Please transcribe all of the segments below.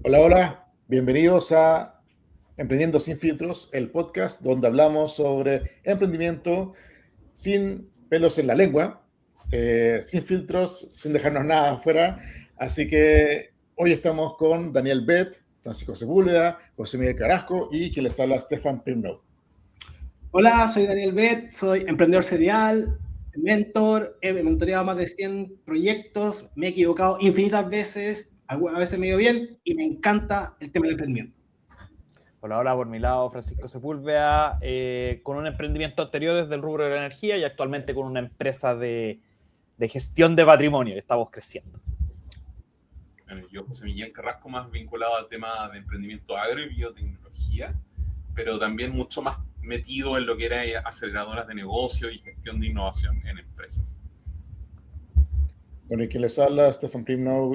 Hola, hola, bienvenidos a Emprendiendo sin filtros, el podcast donde hablamos sobre emprendimiento sin pelos en la lengua, sin filtros, sin dejarnos nada afuera. Así que hoy estamos con Daniel Bet, Francisco Sepúlveda, José Miguel Carrasco y quien les habla Stefan Primnow. Hola, soy Daniel Bet, soy emprendedor serial, mentor, he mentoreado más de 100 proyectos, me he equivocado infinitas veces, algunas veces me he ido bien y me encanta el tema del emprendimiento. Hola, hola, por mi lado, Francisco Sepúlveda, con un emprendimiento anterior desde el rubro de la energía y actualmente con una empresa de gestión de patrimonio. Estamos creciendo. Bueno, yo, José Miguel Carrasco, más vinculado al tema de emprendimiento agro y biotecnología, pero también mucho más metido en lo que era aceleradoras de negocio y gestión de innovación en empresas. Con el que les habla Stefan Primnow,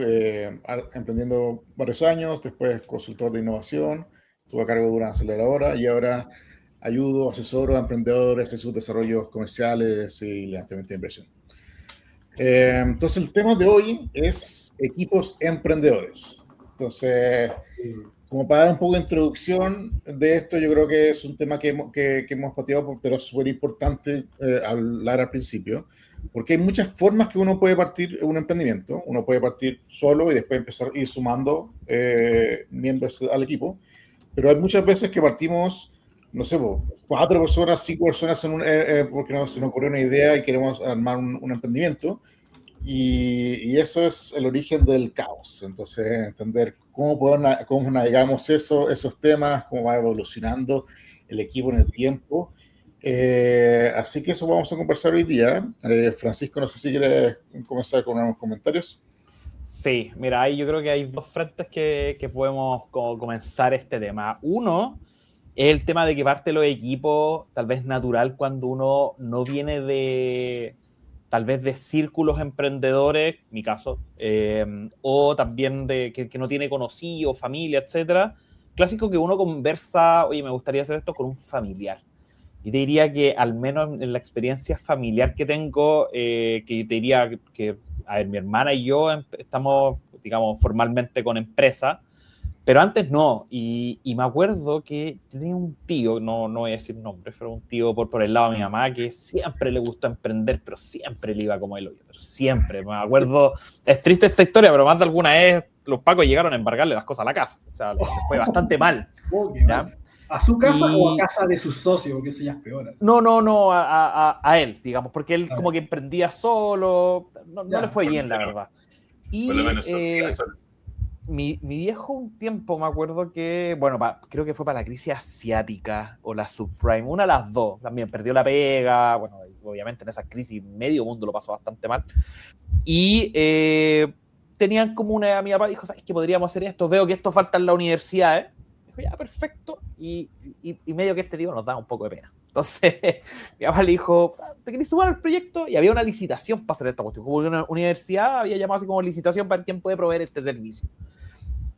emprendiendo varios años, después consultor de innovación, estuve a cargo de una aceleradora y ahora ayudo, asesoro a emprendedores en sus desarrollos comerciales y levantamiento de inversión. Entonces, el tema de hoy es equipos emprendedores. Entonces, como para dar un poco de introducción de esto, yo creo que es un tema que hemos pateado, pero es súper importante hablar al principio, porque hay muchas formas que uno puede partir un emprendimiento. Uno puede partir solo y después empezar a ir sumando miembros al equipo, pero hay muchas veces que partimos, no sé, 4 personas, 5 personas porque se nos ocurrió una idea y queremos armar un emprendimiento. Y eso es el origen del caos. Entonces, entender cómo navegamos esos temas, cómo va evolucionando el equipo en el tiempo. Así que eso vamos a conversar hoy día. Francisco, no sé si quieres comenzar con unos comentarios. Sí, mira, yo creo que hay dos frentes que podemos comenzar este tema. Uno es el tema de que parte los equipos, tal vez natural, cuando uno no viene de, tal vez de círculos emprendedores, mi caso, o también de que no tiene conocidos, familia, etcétera. Clásico que uno conversa, oye, me gustaría hacer esto con un familiar. Y te diría que al menos en la experiencia familiar que tengo, que te diría que, a ver, mi hermana y yo estamos, digamos, formalmente con empresa, pero antes no. Y me acuerdo que yo tenía un tío, no voy a decir nombres, pero un tío por el lado de mi mamá que siempre le gustó emprender, pero siempre le iba como el hoyo, pero siempre. Me acuerdo, es triste esta historia, pero más de alguna vez los pacos llegaron a embargarle las cosas a la casa. O sea, le fue bastante mal. ¿Ya? ¿A su casa o a Y casa de sus socios? Porque eso ya es peor. no, a él, digamos, porque él como que emprendía solo, no le fue bien, la verdad. Por lo Y menos mi viejo un tiempo, me acuerdo que, bueno, creo que fue para la crisis asiática o la subprime, una de las dos, también perdió la pega, bueno, obviamente en esa crisis medio mundo lo pasó bastante mal. Y tenían como una, mi papá dijo, ¿sabes qué podríamos hacer esto? Veo que esto falta en la universidad, ¿eh? Dijo, ya, perfecto. Y medio que este tío nos da un poco de pena. Entonces, mi papá le dijo, ¿te querés sumar al proyecto? Y había una licitación para hacer esta cuestión. Como una universidad había llamado así como licitación para ver quién puede proveer este servicio.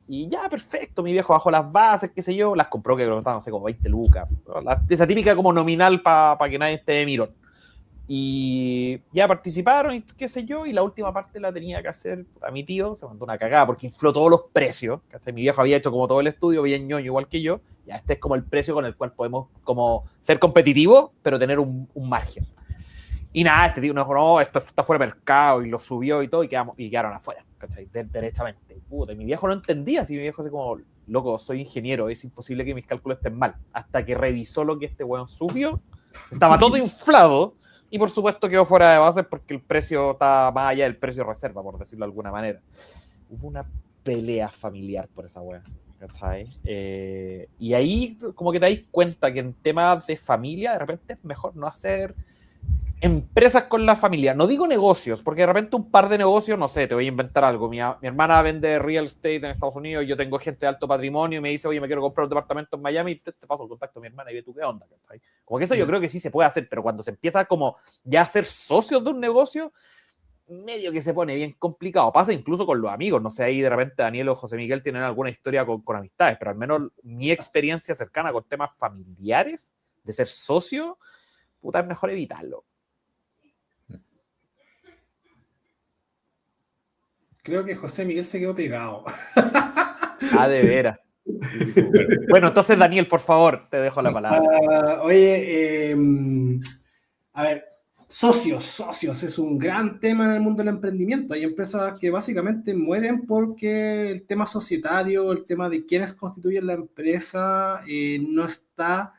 Y ya, perfecto, mi viejo bajó las bases, qué sé yo, las compró, que creo que estaban, no sé, como 20 lucas. Esa típica como nominal para que nadie esté de mirón. Y ya participaron y qué sé yo, y la última parte la tenía que hacer a mi tío, se mandó una cagada porque infló todos los precios, que hasta mi viejo había hecho como todo el estudio, bien ñoño igual que yo, ya este es como el precio con el cual podemos como ser competitivos, pero tener un margen. Y nada, este tío nos dijo, no, esto está fuera de mercado, y lo subió y todo, y quedaron afuera, ¿cachai? Derechamente. Puta, y mi viejo no entendía, así mi viejo así como, loco, soy ingeniero, es imposible que mis cálculos estén mal. Hasta que revisó lo que este weón subió, estaba todo inflado, y por supuesto quedó fuera de base porque el precio está más allá del precio reserva, por decirlo de alguna manera. Hubo una pelea familiar por esa weá, ¿cachai? Y ahí como que te das cuenta que en temas de familia de repente es mejor no hacer empresas con la familia. No digo negocios, porque de repente un par de negocios, no sé, te voy a inventar algo. Mi hermana vende real estate en Estados Unidos, yo tengo gente de alto patrimonio y me dice, oye, me quiero comprar un departamento en Miami, te paso el contacto a mi hermana y ve tú qué onda, ¿cachai? Como que eso yo creo que sí se puede hacer, pero cuando se empieza como ya a ser socios de un negocio, medio que se pone bien complicado. Pasa incluso con los amigos, no sé, ahí de repente Daniel o José Miguel tienen alguna historia con amistades, pero al menos mi experiencia cercana con temas familiares, de ser socio, puta, es mejor evitarlo. Creo que José Miguel se quedó pegado. Ah, de veras. Bueno, entonces, Daniel, por favor, te dejo la palabra. Oye, a ver, socios es un gran tema en el mundo del emprendimiento. Hay empresas que básicamente mueren porque el tema societario, el tema de quiénes constituyen la empresa, no está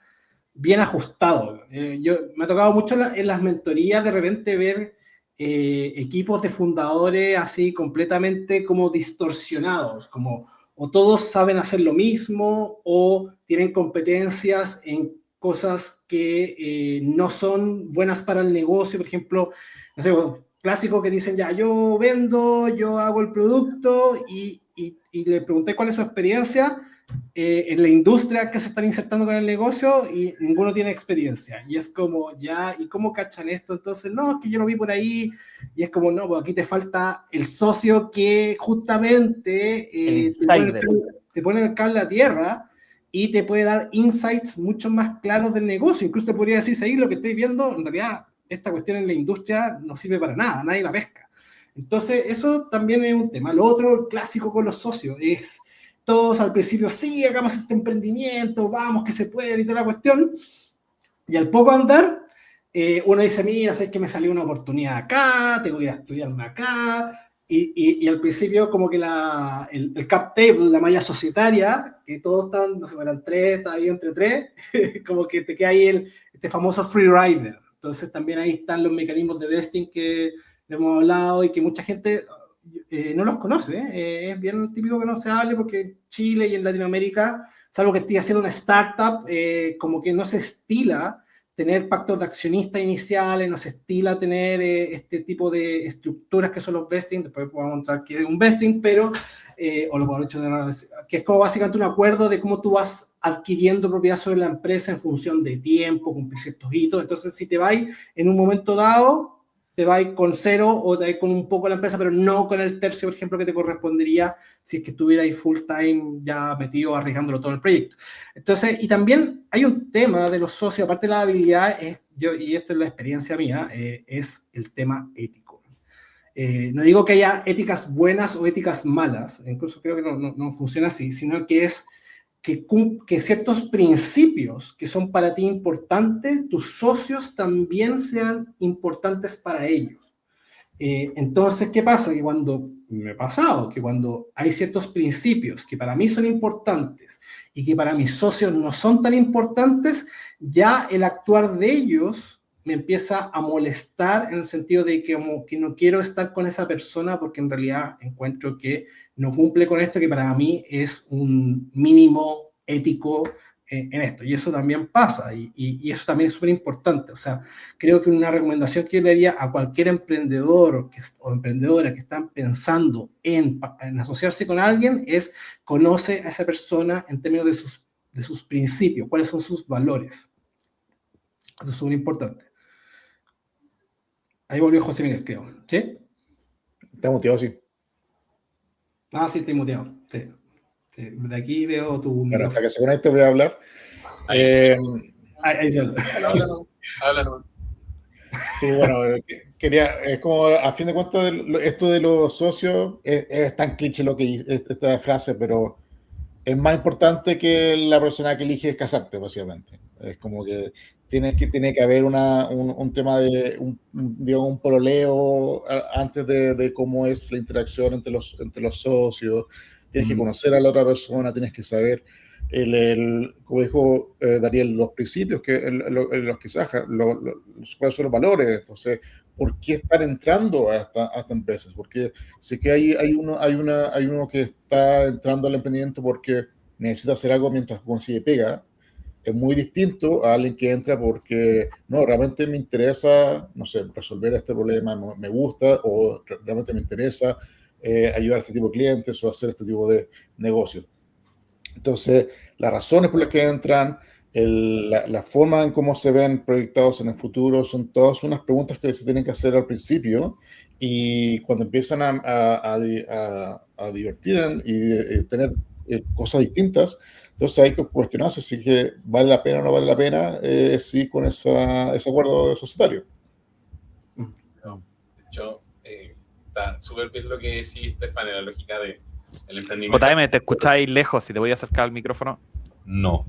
bien ajustado. Me ha tocado mucho en las mentorías de repente ver equipos de fundadores así completamente como distorsionados, como o todos saben hacer lo mismo o tienen competencias en cosas que no son buenas para el negocio. Por ejemplo, no sé, clásico que dicen ya, yo vendo, yo hago el producto y le pregunté cuál es su experiencia en la industria que se están insertando con el negocio y ninguno tiene experiencia. Y es como, ya, ¿y cómo cachan esto? Entonces, no, es que yo lo vi por ahí. Y es como, no, pues aquí te falta el socio que justamente te pone el cable a tierra y te puede dar insights mucho más claros del negocio. Incluso te podría decir, seguir lo que estoy viendo, en realidad esta cuestión en la industria no sirve para nada, nadie la pesca. Entonces, eso también es un tema. Lo otro clásico con los socios es todos al principio, sí, hagamos este emprendimiento, vamos, que se puede y toda la cuestión. Y al poco andar, uno dice, mira, sé que me salió una oportunidad acá, tengo que ir a estudiarme acá. Y al principio como que el cap table, la malla societaria, que todos están, no sé, eran tres, está ahí entre tres, como que te queda ahí este famoso free rider. Entonces también ahí están los mecanismos de vesting que hemos hablado y que mucha gente no los conoce. Es bien típico que no se hable porque en Chile y en Latinoamérica, salvo que esté haciendo una startup, como que no se estila tener pactos de accionistas iniciales, no se estila tener este tipo de estructuras que son los vesting. Después vamos a mostrar qué es un vesting, pero, o lo por hecho de, que es como básicamente un acuerdo de cómo tú vas adquiriendo propiedad sobre la empresa en función de tiempo, cumplir ciertos hitos. Entonces, si te vas en un momento dado, te vas con cero o te vas con un poco la empresa, pero no con el tercio, por ejemplo, que te correspondería si es que estuvieras full time ya metido arriesgándolo todo en el proyecto. Entonces, y también hay un tema de los socios, aparte de la habilidad, y esto es la experiencia mía, es el tema ético. No digo que haya éticas buenas o éticas malas, incluso creo que no funciona así, sino que es que ciertos principios que son para ti importantes, tus socios también sean importantes para ellos. Entonces, ¿qué pasa? Que cuando me ha pasado, que cuando hay ciertos principios que para mí son importantes y que para mis socios no son tan importantes, ya el actuar de ellos me empieza a molestar en el sentido de que, como que no quiero estar con esa persona porque en realidad encuentro que no cumple con esto que para mí es un mínimo ético en esto. Y eso también pasa y eso también es súper importante. O sea, creo que una recomendación que yo le haría a cualquier emprendedor o emprendedora que están pensando en asociarse con alguien es conoce a esa persona en términos de sus principios, cuáles son sus valores. Eso es súper importante. Ahí volvió José Miguel, creo. ¿Sí? Está muteado, sí. Ah, sí, estoy muteado. Sí. Sí. De aquí veo tu Bueno, micrófono. hasta que se conecte voy a hablar. Ahí se Háblalo. Sí, bueno, es como, a fin de cuentas, esto de los socios es tan cliché lo que esta frase, pero es más importante que la persona que eliges casarte, básicamente. Es como que tiene que haber un tema de digamos, un pololeo antes de cómo es la interacción entre los socios. Tienes que conocer a la otra persona, tienes que saber, como dijo Daniel, los principios los que saca, cuáles son los valores. Entonces, ¿por qué están entrando a esta empresa? Porque sé que hay uno que está entrando al emprendimiento porque necesita hacer algo mientras consigue pega. Es muy distinto a alguien que entra porque, no, realmente me interesa, no sé, resolver este problema, me gusta, o realmente me interesa ayudar a este tipo de clientes o hacer este tipo de negocios. Entonces, las razones por las que entran, la forma en cómo se ven proyectados en el futuro, son todas unas preguntas que se tienen que hacer al principio, y cuando empiezan a divertir y tener cosas distintas, entonces hay que cuestionarse si que vale la pena o no vale la pena sí con ese acuerdo societario. No, de hecho, está súper bien lo que decís, Estefan, en la lógica de El emprendimiento... JM, ¿te escucháis lejos? Si te voy a acercar al micrófono. No.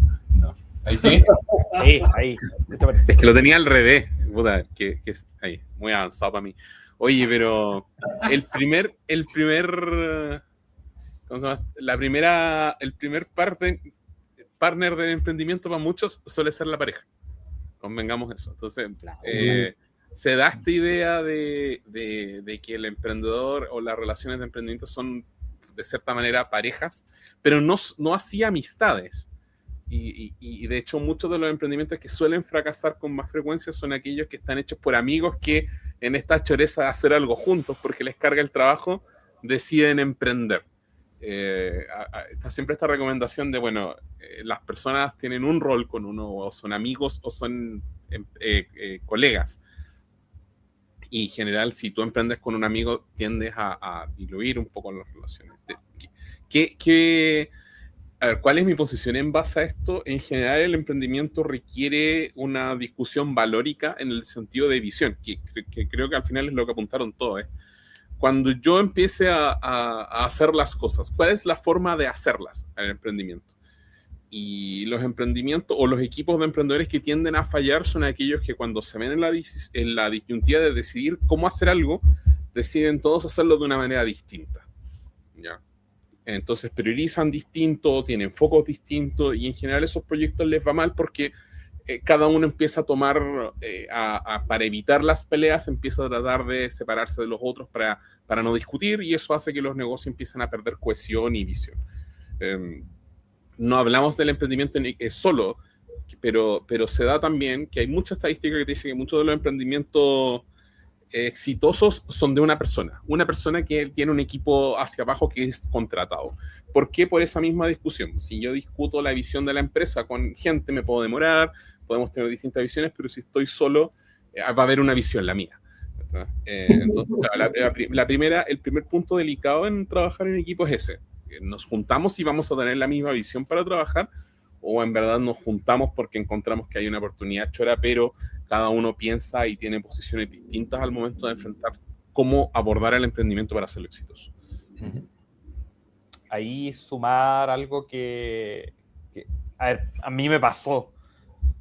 Ahí sí. Sí, ahí. Es que lo tenía al revés. Puta, que ahí, muy avanzado para mí. Oye, pero el primer, ¿cómo se llama? El primer partner del emprendimiento para muchos suele ser la pareja. Convengamos eso. Entonces, se da esta idea de que el emprendedor o las relaciones de emprendimiento son de cierta manera parejas, pero no así amistades. Y de hecho muchos de los emprendimientos que suelen fracasar con más frecuencia son aquellos que están hechos por amigos que en esta choreza de hacer algo juntos porque les carga el trabajo, deciden emprender. Está siempre esta recomendación de, bueno, las personas tienen un rol con uno, o son amigos o son colegas. Y en general, si tú emprendes con un amigo, tiendes a diluir un poco las relaciones. A ver, ¿cuál es mi posición en base a esto? En general, el emprendimiento requiere una discusión valórica en el sentido de visión, que creo que al final es lo que apuntaron todos. Cuando yo empiece a hacer las cosas, ¿cuál es la forma de hacerlas al emprendimiento? Y los emprendimientos o los equipos de emprendedores que tienden a fallar son aquellos que cuando se ven en la disyuntiva de decidir cómo hacer algo, deciden todos hacerlo de una manera distinta. ¿Ya? Entonces priorizan distinto, tienen focos distintos y en general esos proyectos les va mal porque cada uno empieza a tomar, para evitar las peleas, empieza a tratar de separarse de los otros para no discutir y eso hace que los negocios empiecen a perder cohesión y visión. No hablamos del emprendimiento solo, pero se da también que hay mucha estadística que te dice que muchos de los emprendimientos exitosos son de una persona que tiene un equipo hacia abajo que es contratado. ¿Por qué? Por esa misma discusión. Si yo discuto la visión de la empresa con gente, me puedo demorar, podemos tener distintas visiones, pero si estoy solo, va a haber una visión, la mía. Entonces, el primer punto delicado en trabajar en equipo es ese. Nos juntamos y vamos a tener la misma visión para trabajar, o en verdad nos juntamos porque encontramos que hay una oportunidad chora, pero cada uno piensa y tiene posiciones distintas al momento de enfrentar cómo abordar el emprendimiento para hacerlo exitoso. Ahí sumar algo que a ver, a mí me pasó,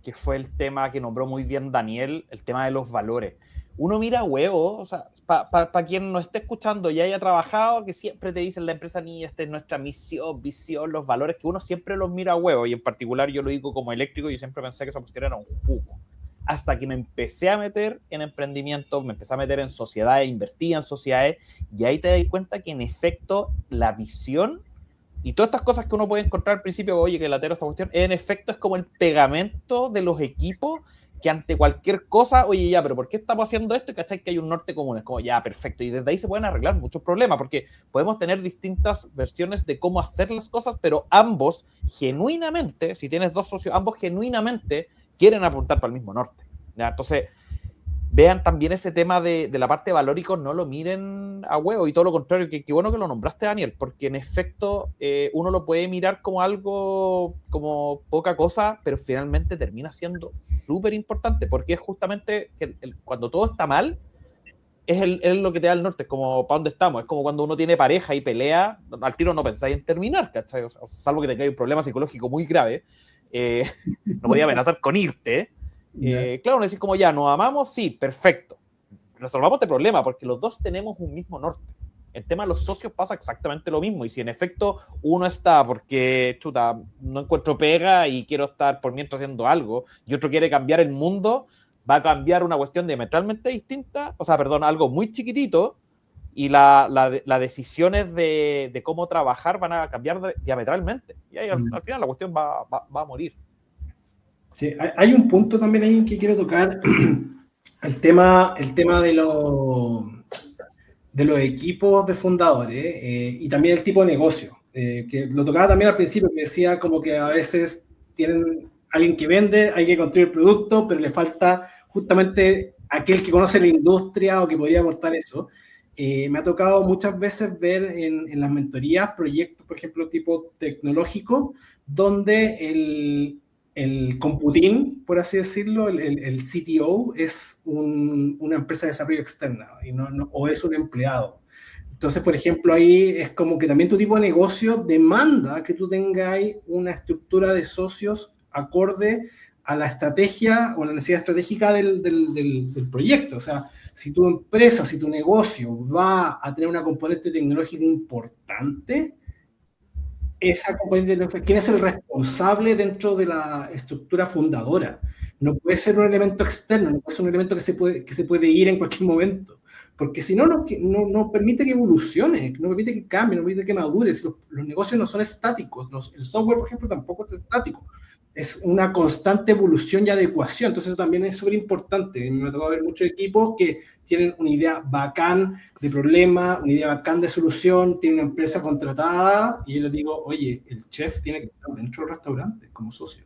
que fue el tema que nombró muy bien Daniel, el tema de los valores. Uno mira huevos, o sea, para quien no esté escuchando y haya trabajado, que siempre te dicen la empresa, ni esta es nuestra misión, visión, los valores, que uno siempre los mira a huevos, y en particular yo lo digo como eléctrico, yo siempre pensé que esa cuestión era un jugo. Hasta que me empecé a meter en emprendimiento, me empecé a meter en sociedades, invertí en sociedades, y ahí te das cuenta que en efecto la visión y todas estas cosas que uno puede encontrar al principio, oye, que latero esta cuestión, en efecto es como el pegamento de los equipos que ante cualquier cosa, oye, ya, pero ¿por qué estamos haciendo esto? Y ¿cachai? Que hay un norte común, es como, ya, perfecto. Y desde ahí se pueden arreglar muchos problemas, porque podemos tener distintas versiones de cómo hacer las cosas, pero ambos genuinamente, si tienes dos socios, ambos genuinamente quieren apuntar para el mismo norte. ¿Ya? Entonces, vean también ese tema de la parte valórico, no lo miren a huevo, y todo lo contrario, que bueno que lo nombraste, Daniel, porque en efecto uno lo puede mirar como algo, como poca cosa, pero finalmente termina siendo súper importante, porque es justamente que cuando todo está mal, es lo que te da el norte, es como para dónde estamos, es como cuando uno tiene pareja y pelea, al tiro no pensáis en terminar, ¿cachai? O sea, salvo que tengáis un problema psicológico muy grave, no podía amenazar con irte. Claro, uno dice como ya, nos amamos, sí, perfecto. Resolvamos este problema porque los dos tenemos un mismo norte. El tema de los socios pasa exactamente lo mismo. Y si en efecto uno está porque, chuta, no encuentro pega y quiero estar por mientras haciendo algo, y otro quiere cambiar el mundo, va a cambiar una cuestión diametralmente distinta, o sea, perdón, algo muy chiquitito, y las decisiones de cómo trabajar van a cambiar diametralmente. Y ahí al final la cuestión va a morir. Sí, hay un punto también ahí que quiero tocar, el tema de los equipos de fundadores y también el tipo de negocio, que lo tocaba también al principio, que decía como que a veces tienen alguien que vende, hay que construir el producto, pero le falta justamente aquel que conoce la industria o que podría aportar eso. Me ha tocado muchas veces ver en las mentorías proyectos, por ejemplo, tipo tecnológico, donde el computín, por así decirlo, el CTO es una empresa de desarrollo externa o es un empleado. Entonces, por ejemplo, ahí es como que también tu tipo de negocio demanda que tú tengas una estructura de socios acorde a la estrategia o la necesidad estratégica del proyecto. O sea, si tu empresa, si tu negocio va a tener una componente tecnológica importante, esa componente tecnológica, ¿quién es el responsable dentro de la estructura fundadora? No puede ser un elemento externo, no puede ser un elemento que se puede ir en cualquier momento. Porque si no, no permite que evolucione, no permite que cambie, no permite que madure. Los negocios no son estáticos. El software, por ejemplo, tampoco es estático. Es una constante evolución y adecuación. Entonces, eso también es súper importante. Me ha tocado ver muchos equipos que tienen una idea bacán de problema, una idea bacán de solución, tienen una empresa contratada y yo les digo, oye, el chef tiene que estar dentro del restaurante como socio.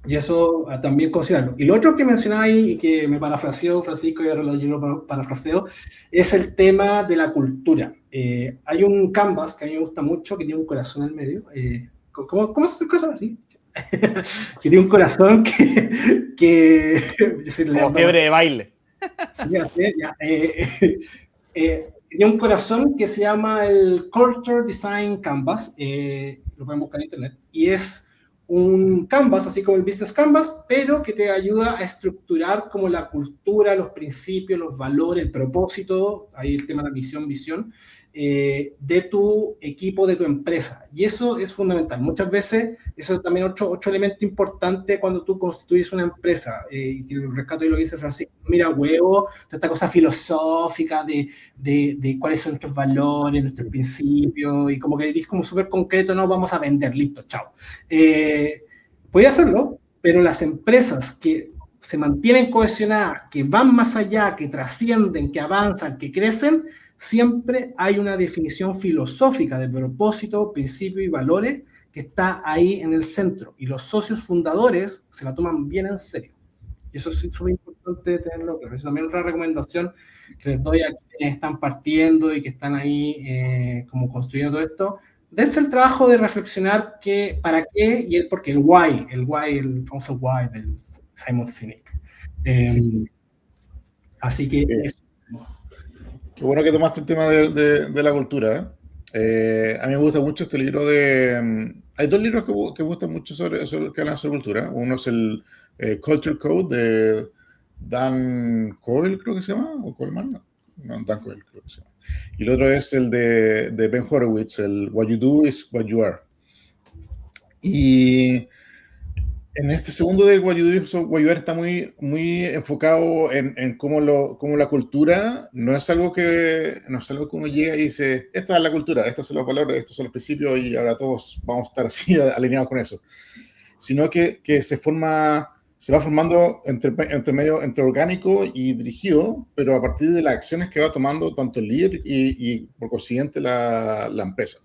Y eso también considerarlo. Y lo otro que mencionaba ahí, y que me parafraseó Francisco, y ahora lo parafraseo, es el tema de la cultura. Hay un canvas que a mí me gusta mucho, que tiene un corazón al medio. ¿Cómo es el corazón así? Que tiene un corazón que como fiebre de baile. Sí, tiene un corazón que se llama el Culture Design Canvas. Lo pueden buscar en internet. Y es un canvas, así como el Business Canvas, pero que te ayuda a estructurar como la cultura, los principios, los valores, el propósito, ahí el tema de la visión, de tu equipo, de tu empresa. Y eso es fundamental. Muchas veces, eso es también otro elemento importante cuando tú constituyes una empresa. Y el rescato y lo que dice Francisco, mira, huevo, toda esta cosa filosófica de cuáles son nuestros valores, nuestros principios, y como que dices como súper concreto, no, vamos a vender, listo, chao. Puede hacerlo, pero las empresas que se mantienen cohesionadas, que van más allá, que trascienden, que avanzan, que crecen, siempre hay una definición filosófica de propósito, principio y valores que está ahí en el centro. Y los socios fundadores se la toman bien en serio. Y eso es súper importante tenerlo claro. Eso también es otra recomendación que les doy a quienes están partiendo y que están ahí como construyendo todo esto. Dense el trabajo de reflexionar para qué y el por qué, el famoso why del Simon Sinek. Así que eso. Qué bueno que tomaste el tema de la cultura. A mí me gusta mucho este libro hay dos libros que me gustan mucho que hablan sobre cultura. Uno es el Culture Code de Dan Coyle, creo que se llama, o Coleman. No, Dan Coyle creo que se llama. Y el otro es el de Ben Horowitz, el What You Do is What You Are. Y en este segundo de What You Do is What You Are está muy, muy enfocado en cómo la cultura no es algo que uno llega y dice, esta es la cultura, estos son los valores, estos son los principios y ahora todos vamos a estar así alineados con eso. Sino que se va formando entre orgánico y dirigido, pero a partir de las acciones que va tomando tanto el líder y por consiguiente la empresa.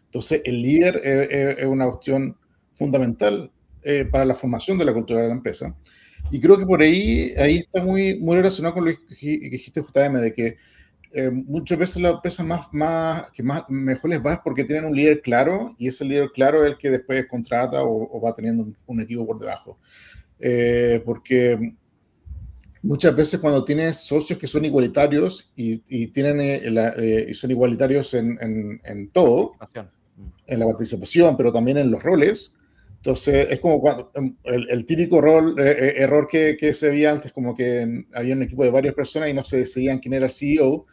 Entonces, el líder es una cuestión fundamental para la formación de la cultura de la empresa. Y creo que por ahí está muy, muy relacionado con lo que dijiste, JM, de que muchas veces las empresas que mejor les va es porque tienen un líder claro, y ese líder claro es el que después contrata o va teniendo un equipo por debajo. Porque muchas veces cuando tienes socios que son igualitarios y son igualitarios en todo, en la participación, pero también en los roles, entonces es como cuando el típico error que se veía antes, como que había un equipo de varias personas y no se decidían quién era el CEO,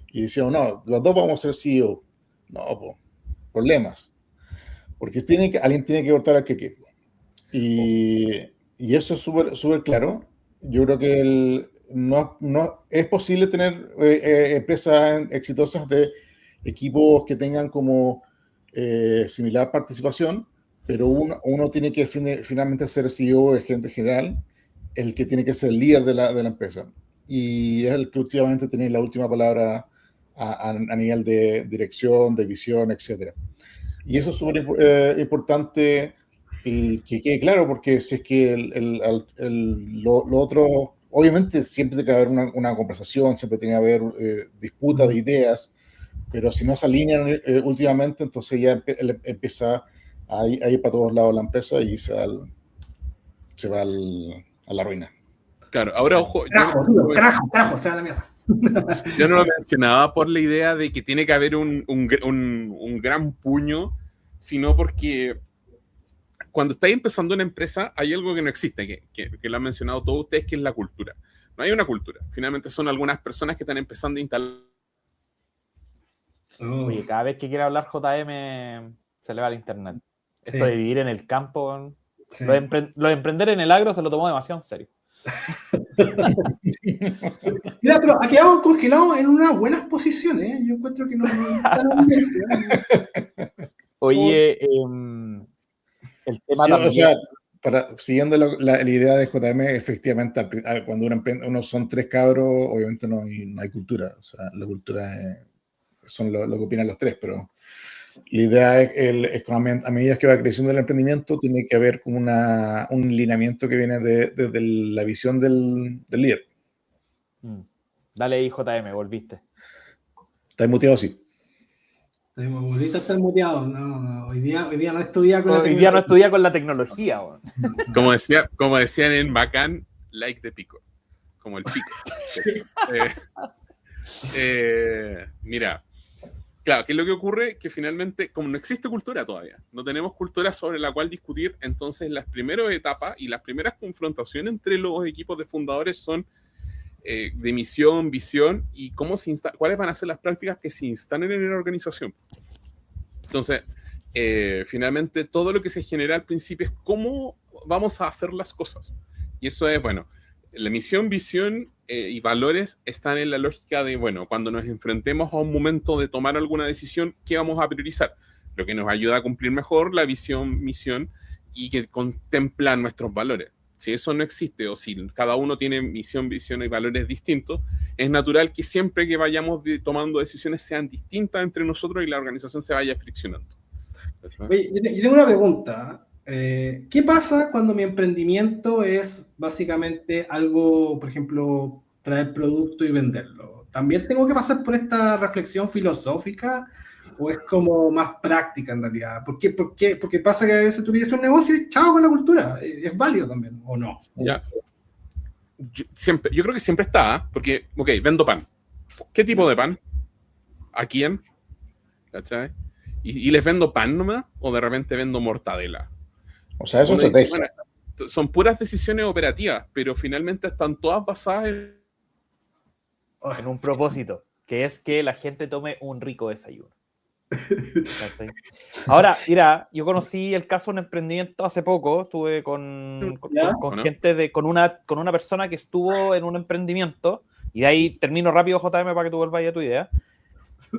y decían, no, los dos vamos a ser CEO. No, problemas. Porque alguien tiene que votar al que y eso es súper claro. Yo creo que no es posible tener empresas exitosas de equipos que tengan como similar participación, pero uno tiene que finalmente ser CEO, el gerente general, el que tiene que ser el líder de la empresa. Y es el que últimamente tiene la última palabra a nivel de dirección, de visión, etc. Y eso es súper importante que quede claro, porque si es que lo otro, obviamente siempre tiene que haber una conversación, siempre tiene que haber disputa de ideas, pero si no se alinean últimamente, entonces ya empieza a ir para todos lados la empresa y se va a la ruina. Claro, ahora ojo. Carajo, se va a la mierda. Yo no lo mencionaba por la idea de que tiene que haber un gran puño, sino porque cuando estáis empezando una empresa hay algo que no existe, que lo han mencionado todos ustedes, que es la cultura. No hay una cultura. Finalmente son algunas personas que están empezando a instalar. Oye, cada vez que quiera hablar JM se le va al internet. Sí. Esto de vivir en el campo, Sí. lo de emprender en el agro se lo tomó demasiado en serio. Mira, pero ha quedado congelado en unas buenas posiciones, ¿eh? Yo encuentro que no están bien. Oye, el tema Sí, también... o sea, siguiendo la idea de JM, efectivamente, cuando uno son 3 cabros, obviamente no hay cultura. O sea, la cultura son lo que opinan los 3, pero la idea es que a medida que va creciendo el emprendimiento, tiene que haber como un lineamiento que viene desde la visión del líder. Dale ahí, JM, volviste. ¿Estás muteado? Sí. Ahorita están muteados. No, hoy día no estudia con la Hoy día no estudia con la tecnología. Como decían en Bacán, like de pico. Como el pico. Mira, claro, ¿qué es lo que ocurre? Que finalmente, como no existe cultura todavía, no tenemos cultura sobre la cual discutir, entonces las primeras etapas y las primeras confrontaciones entre los equipos de fundadores son de misión, visión y cuáles van a ser las prácticas que se instalen en la organización. Entonces, finalmente, todo lo que se genera al principio es cómo vamos a hacer las cosas. Y eso es, bueno, la misión, visión y valores están en la lógica de, bueno, cuando nos enfrentemos a un momento de tomar alguna decisión, ¿qué vamos a priorizar? Lo que nos ayuda a cumplir mejor la visión, misión y que contempla nuestros valores. Si eso no existe o si cada uno tiene misión, visión y valores distintos, es natural que siempre que vayamos tomando decisiones sean distintas entre nosotros y la organización se vaya friccionando. Oye, yo tengo una pregunta. ¿Qué pasa cuando mi emprendimiento es básicamente algo, por ejemplo, traer producto y venderlo? ¿También tengo que pasar por esta reflexión filosófica o es como más práctica en realidad? ¿Por qué? Porque pasa que a veces tú quieres un negocio y chao con la cultura. ¿Es válido también o no? Ya. Yo creo que siempre está, porque, ok, vendo pan. ¿Qué tipo de pan? ¿A quién? ¿Cachai? ¿Y les vendo pan nomás? ¿O de repente vendo mortadela? O sea, eso es estrategia. Bueno, son puras decisiones operativas, pero finalmente están todas basadas en un propósito, que es que la gente tome un rico desayuno. Ahora, mira, yo conocí el caso de un emprendimiento hace poco, estuve con gente con una persona que estuvo en un emprendimiento, y de ahí termino rápido, JM, para que tú vuelvas a tu idea.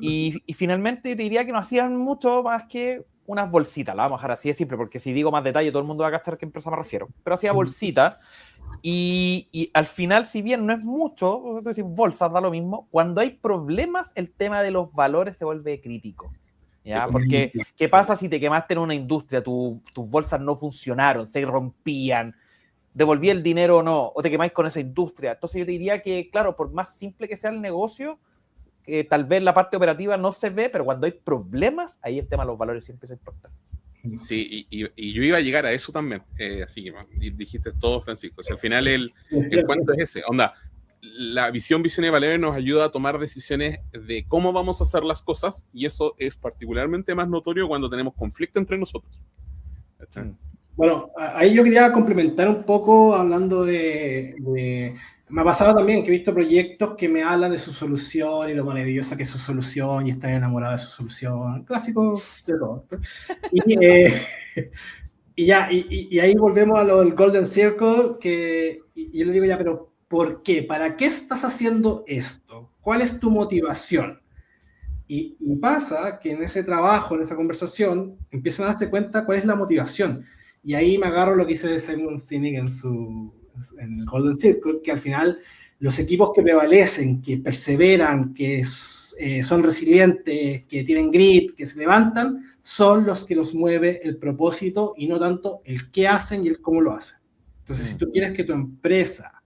Y finalmente yo te diría que no hacían mucho más que unas bolsitas, la vamos a dejar así de simple, porque si digo más detalle todo el mundo va a gastar a qué empresa me refiero, pero hacía bolsitas. Y al final, si bien no es mucho, decir, bolsas da lo mismo, cuando hay problemas el tema de los valores se vuelve crítico, ¿ya? Porque ¿qué pasa si te quemaste en una industria, tus bolsas no funcionaron, se rompían, devolví el dinero o no, o te quemáis con esa industria? Entonces yo te diría que, claro, por más simple que sea el negocio, tal vez la parte operativa no se ve, pero cuando hay problemas, ahí el tema de los valores siempre es importante. Sí, y yo iba a llegar a eso también, así que dijiste todo, Francisco. O sea, al final el cuento es ese, onda, la visión y valores nos ayuda a tomar decisiones de cómo vamos a hacer las cosas, y eso es particularmente más notorio cuando tenemos conflicto entre nosotros. Bueno, ahí yo quería complementar un poco hablando de... Me ha pasado también que he visto proyectos que me hablan de su solución y lo maravillosa que es su solución y están enamorados de su solución. Clásico de todo. Y ahí volvemos a lo del Golden Circle, y yo le digo ya, pero ¿por qué? ¿Para qué estás haciendo esto? ¿Cuál es tu motivación? Y pasa que en ese trabajo, en esa conversación, empiezan a darse cuenta cuál es la motivación. Y ahí me agarro lo que dice Simon Sinek en el Golden Circle, que al final los equipos que prevalecen, que perseveran, que son resilientes, que tienen grit, que se levantan, son los que los mueve el propósito y no tanto el qué hacen y el cómo lo hacen. Entonces, si tú quieres que tu empresa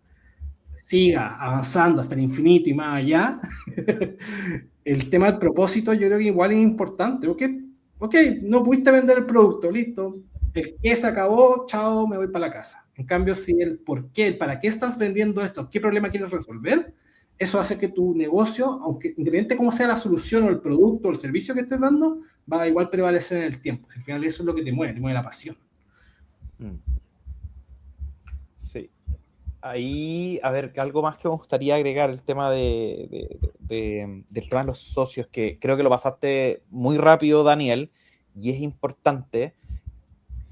siga avanzando hasta el infinito y más allá, el tema del propósito yo creo que igual es importante. Ok, no pudiste vender el producto, listo. El qué se acabó, chao, me voy para la casa. En cambio, si el por qué, el para qué estás vendiendo esto, qué problema quieres resolver, eso hace que tu negocio, aunque independiente de cómo sea la solución o el producto o el servicio que estés dando, va a igual prevalecer en el tiempo. Al final eso es lo que te mueve la pasión. Sí. Ahí, a ver, algo más que me gustaría agregar, el tema del tema de los socios, que creo que lo pasaste muy rápido, Daniel, y es importante.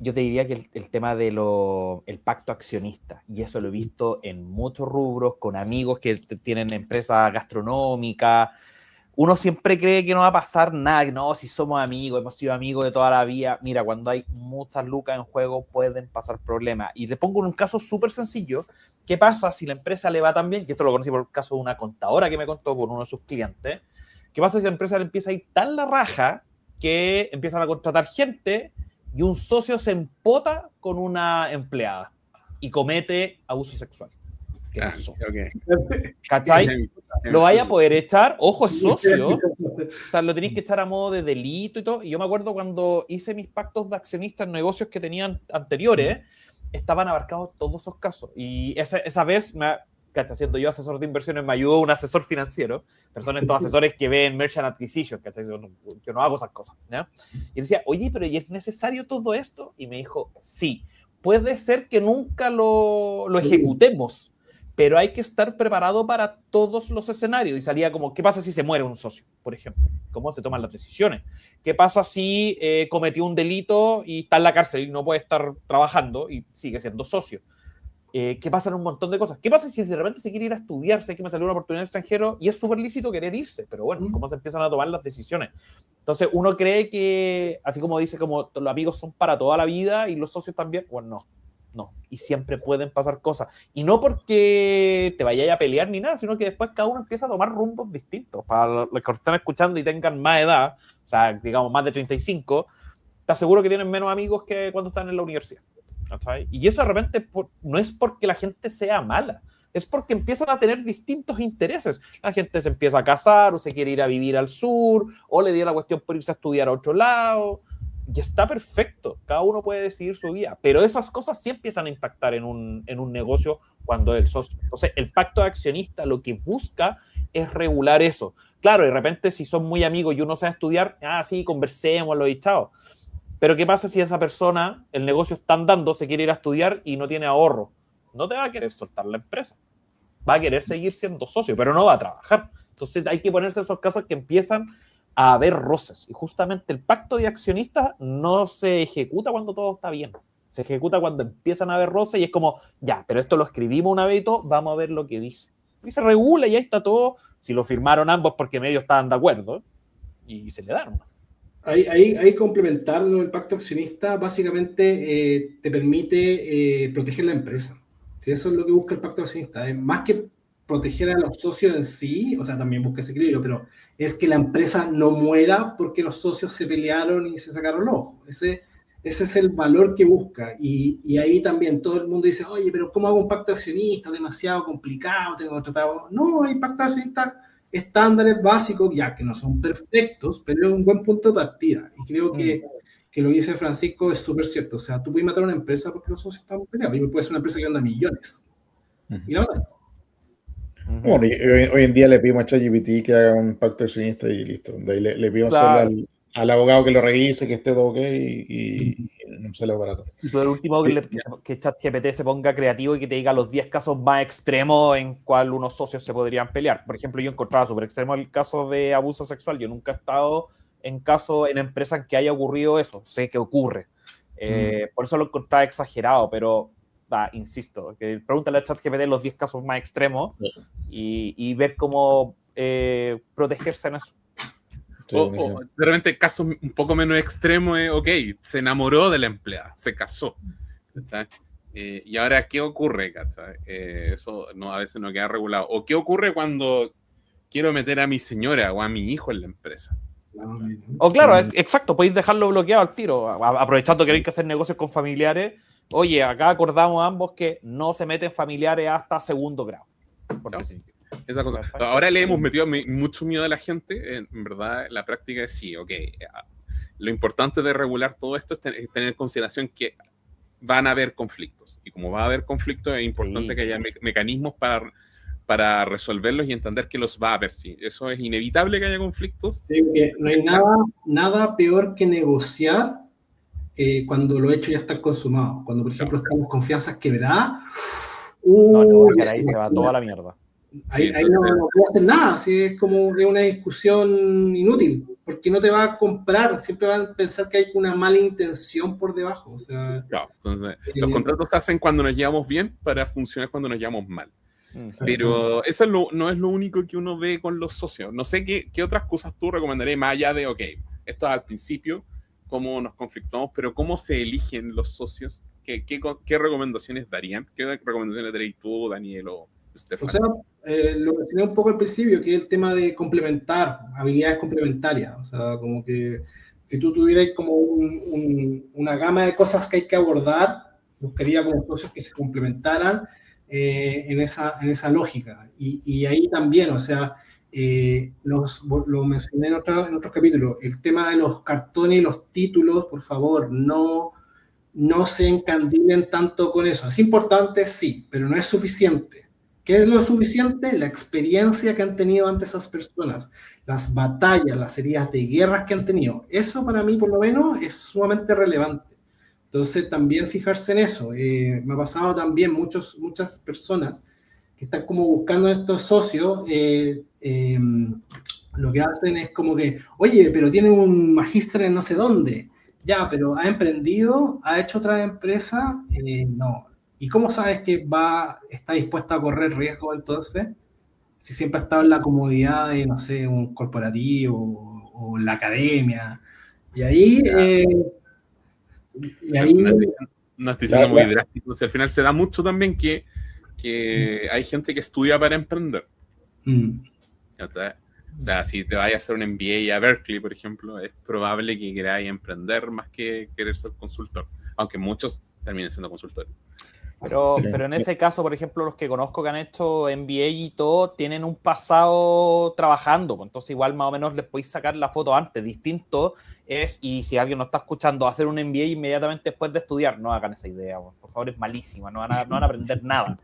Yo te diría que el tema el pacto accionista, y eso lo he visto en muchos rubros, con amigos que tienen empresas gastronómicas. Uno siempre cree que no va a pasar nada, que no, si somos amigos, hemos sido amigos de toda la vida. Mira, cuando hay muchas lucas en juego pueden pasar problemas. Y te pongo un caso súper sencillo. ¿Qué pasa si la empresa le va tan bien? Y esto lo conocí por el caso de una contadora que me contó por uno de sus clientes. ¿Qué pasa si la empresa le empieza a ir tan la raja que empiezan a contratar gente y un socio se empota con una empleada y comete abuso sexual? ¿Qué pasó? ¿Cachai? Lo vaya a poder echar, ojo, es socio, o sea, lo tenéis que echar a modo de delito y todo. Y yo me acuerdo cuando hice mis pactos de accionistas en negocios que tenían anteriores, estaban abarcados todos esos casos. Y esa vez, ¿cachai? Siendo yo asesor de inversiones, me ayudó un asesor financiero, pero son estos asesores que ven merchant acquisition, ¿cachai? Yo no hago esas cosas, ¿ya? Y decía, oye, pero ¿y es necesario todo esto? Y me dijo, sí, puede ser que nunca lo ejecutemos, pero hay que estar preparado para todos los escenarios. Y salía como, ¿qué pasa si se muere un socio, por ejemplo? ¿Cómo se toman las decisiones? ¿Qué pasa si cometió un delito y está en la cárcel y no puede estar trabajando y sigue siendo socio? ¿Qué pasa en un montón de cosas? ¿Qué pasa si de repente se quiere ir a estudiar? Sé que me salió una oportunidad extranjero y es súper lícito querer irse, pero bueno, ¿cómo se empiezan a tomar las decisiones? Entonces uno cree que, así como dice, como los amigos son para toda la vida y los socios también, bueno, no, y siempre pueden pasar cosas. Y no porque te vayas a pelear ni nada, sino que después cada uno empieza a tomar rumbos distintos. Para los que están escuchando y tengan más edad, o sea, digamos más de 35, te aseguro que tienen menos amigos que cuando están en la universidad. ¿Sí? Y eso de repente no es porque la gente sea mala, es porque empiezan a tener distintos intereses. La gente se empieza a casar o se quiere ir a vivir al sur o le dio la cuestión por irse a estudiar a otro lado. Y está perfecto, cada uno puede decidir su vida, pero esas cosas sí empiezan a impactar en un negocio cuando es el socio. Entonces, el pacto de accionista lo que busca es regular eso. Claro, de repente si son muy amigos y uno sabe estudiar, sí, conversémoslo y chao. Pero ¿qué pasa si esa persona, el negocio está andando, se quiere ir a estudiar y no tiene ahorro? No te va a querer soltar la empresa. Va a querer seguir siendo socio, pero no va a trabajar. Entonces hay que ponerse esos casos que empiezan a haber roces. Y justamente el pacto de accionistas no se ejecuta cuando todo está bien. Se ejecuta cuando empiezan a haber roces y es como, ya, pero esto lo escribimos una vez y todo, vamos a ver lo que dice. Y se regula y ahí está todo. Si lo firmaron ambos porque medio estaban de acuerdo y se le dan. Ahí complementarlo, el pacto accionista básicamente te permite proteger la empresa. ¿Sí? Eso es lo que busca el pacto accionista. Más que proteger a los socios en sí, o sea, también busca ese equilibrio, pero es que la empresa no muera porque los socios se pelearon y se sacaron los ojos. Ese es el valor que busca. Y ahí también todo el mundo dice, oye, pero ¿cómo hago un pacto accionista? Demasiado complicado, tengo que tratar... No, hay pacto accionista estándares básicos, ya que no son perfectos, pero es un buen punto de partida. Y creo que lo que dice Francisco es súper cierto. O sea, tú puedes matar a una empresa porque los socios están peleados. Y puede ser una empresa que anda millones. Y la matan. Bueno, hoy en día le pedimos a ChatGPT que haga un pacto accionista y listo. De ahí le pedimos solo al abogado que lo revise, que esté todo ok y no sale barato. Y por último, que ChatGPT se ponga creativo y que te diga los 10 casos más extremos en cual unos socios se podrían pelear. Por ejemplo, yo encontraba súper extremo el caso de abuso sexual. Yo nunca he estado en empresas en que haya ocurrido eso. Sé que ocurre. Por eso lo encontraba exagerado, pero insisto, que pregúntale a ChatGPT los 10 casos más extremos y ver cómo protegerse en eso. O de repente casos un poco menos extremos, ok, se enamoró de la empleada, se casó, ¿cachai? Y ahora, ¿qué ocurre? ¿Cachai? Eso a veces no queda regulado. ¿O qué ocurre cuando quiero meter a mi señora o a mi hijo en la empresa? O claro, exacto, podéis dejarlo bloqueado al tiro, aprovechando que queréis que hacer negocios con familiares. Oye, acá acordamos ambos que no se meten familiares hasta segundo grado. Por decir. Esa cosa. Ahora le hemos metido mucho miedo a la gente. En verdad, la práctica es sí, ok. Lo importante de regular todo esto es tener en consideración que van a haber conflictos. Y como va a haber conflictos, es importante que haya mecanismos para resolverlos y entender que los va a haber. Sí, eso es inevitable que haya conflictos. Sí, porque no hay nada peor que negociar cuando lo hecho ya está consumado. Cuando, por ejemplo, están las confianzas quebradas, No, negociar ahí se va toda la mierda. Ahí no puedo hacer nada, así es como de una discusión inútil, porque no te va a comprar, siempre van a pensar que hay una mala intención por debajo. O sea, claro, entonces, los contratos se hacen cuando nos llevamos bien para funcionar cuando nos llevamos mal. Pero eso no es lo único que uno ve con los socios. No sé qué otras cosas tú recomendarías más allá de, ok, esto es al principio, cómo nos conflictamos, pero cómo se eligen los socios, qué recomendaciones darían, qué recomendaciones darías tú, Daniel o Stefan. O sea, lo mencioné un poco al principio, que es el tema de complementar, habilidades complementarias. O sea, como que si tú tuvieras como una gama de cosas que hay que abordar, buscaría como socios que se complementaran en esa lógica. Y ahí también, o sea, lo mencioné en otros capítulos, el tema de los cartones y los títulos, por favor, no se encandilen tanto con eso. Es importante, sí, pero no es suficiente. ¿Qué es lo suficiente? La experiencia que han tenido antes esas personas, las batallas, las heridas de guerras que han tenido. Eso para mí, por lo menos, es sumamente relevante. Entonces, también fijarse en eso. Me ha pasado también muchas personas que están como buscando estos socios, lo que hacen es como que, oye, pero tiene un magíster en no sé dónde. Ya, pero ¿ha emprendido? ¿Ha hecho otra empresa? No. ¿Y cómo sabes que está dispuesta a correr riesgo entonces? Si siempre ha estado en la comodidad de, no sé, un corporativo o la academia. Y ahí... No estoy siendo muy drástico. O sea, al final se da mucho también que hay gente que estudia para emprender. O sea, si te vayas a hacer un MBA a Berkeley, por ejemplo, es probable que queráis emprender más que querer ser consultor. Aunque muchos terminen siendo consultores. Pero en ese caso, por ejemplo, los que conozco que han hecho MBA y todo, tienen un pasado trabajando, pues entonces igual más o menos les podéis sacar la foto antes. Distinto es, y si alguien nos está escuchando, hacer un MBA inmediatamente después de estudiar, no hagan esa idea, pues, por favor, es malísima, no van a aprender nada.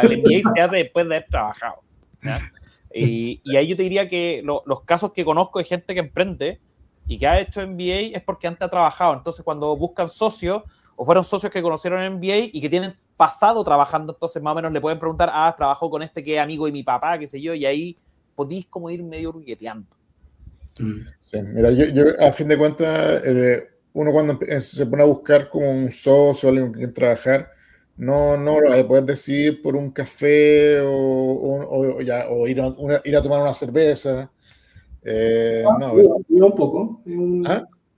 El MBA se hace después de haber trabajado, ¿ya? Y ahí yo te diría que los casos que conozco de gente que emprende y que ha hecho MBA es porque antes ha trabajado. Entonces, cuando buscan socios, o fueron socios que conocieron en MBA y que tienen pasado trabajando, entonces más o menos le pueden preguntar, trabajo con este que es amigo de mi papá, qué sé yo, y ahí podéis como ir medio rugueteando. Sí, mira, yo a fin de cuentas, uno cuando se pone a buscar como un socio o alguien con quien trabajar, no lo va a poder decidir por un café o ir a tomar una cerveza. No, ayuda un poco.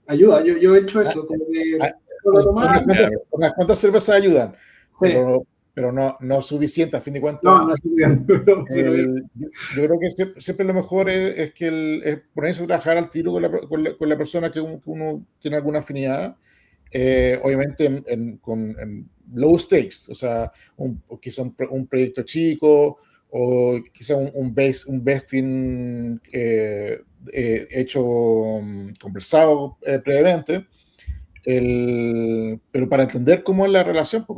Ayuda, yo he hecho eso. Como que unas cuantas cervezas ayudan, sí. pero no es suficiente, a fin de cuentas. No es suficiente. Yo creo que siempre lo mejor es que ponerse a trabajar al tiro con la persona que uno tiene alguna afinidad, obviamente en low stakes, o sea, quizá un proyecto chico o quizá un vesting hecho, conversado previamente. Pero para entender cómo es la relación, pues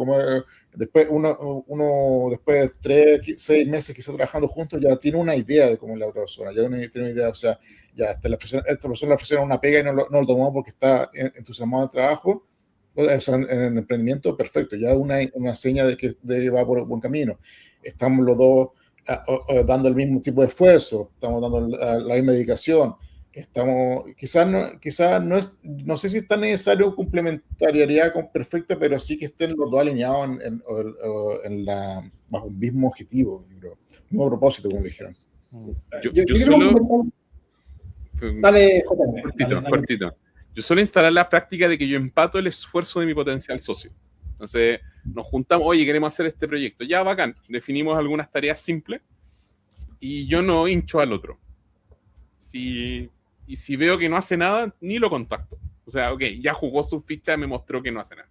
después uno después de 3, 6 meses quizás trabajando juntos ya tiene una idea de cómo es la otra persona, ya tiene una idea, o sea, ya esta persona le ofrecieron una pega y no lo tomó porque está entusiasmado en el trabajo, o sea, en el emprendimiento, perfecto, ya una seña de que va por buen camino. Estamos los dos dando el mismo tipo de esfuerzo, estamos dando la misma dedicación. Quizás no sé si es tan necesario complementariedad perfecta, pero sí que estén los dos alineados bajo un mismo objetivo, un mismo propósito, como dijeron. Yo solo... Dale, cortito. Yo suelo instalar la práctica de que yo empato el esfuerzo de mi potencial socio. Entonces, nos juntamos, oye, queremos hacer este proyecto. Ya, bacán. Definimos algunas tareas simples y yo no hincho al otro. Y si veo que no hace nada, ni lo contacto. O sea, ok, ya jugó su ficha, me mostró que no hace nada.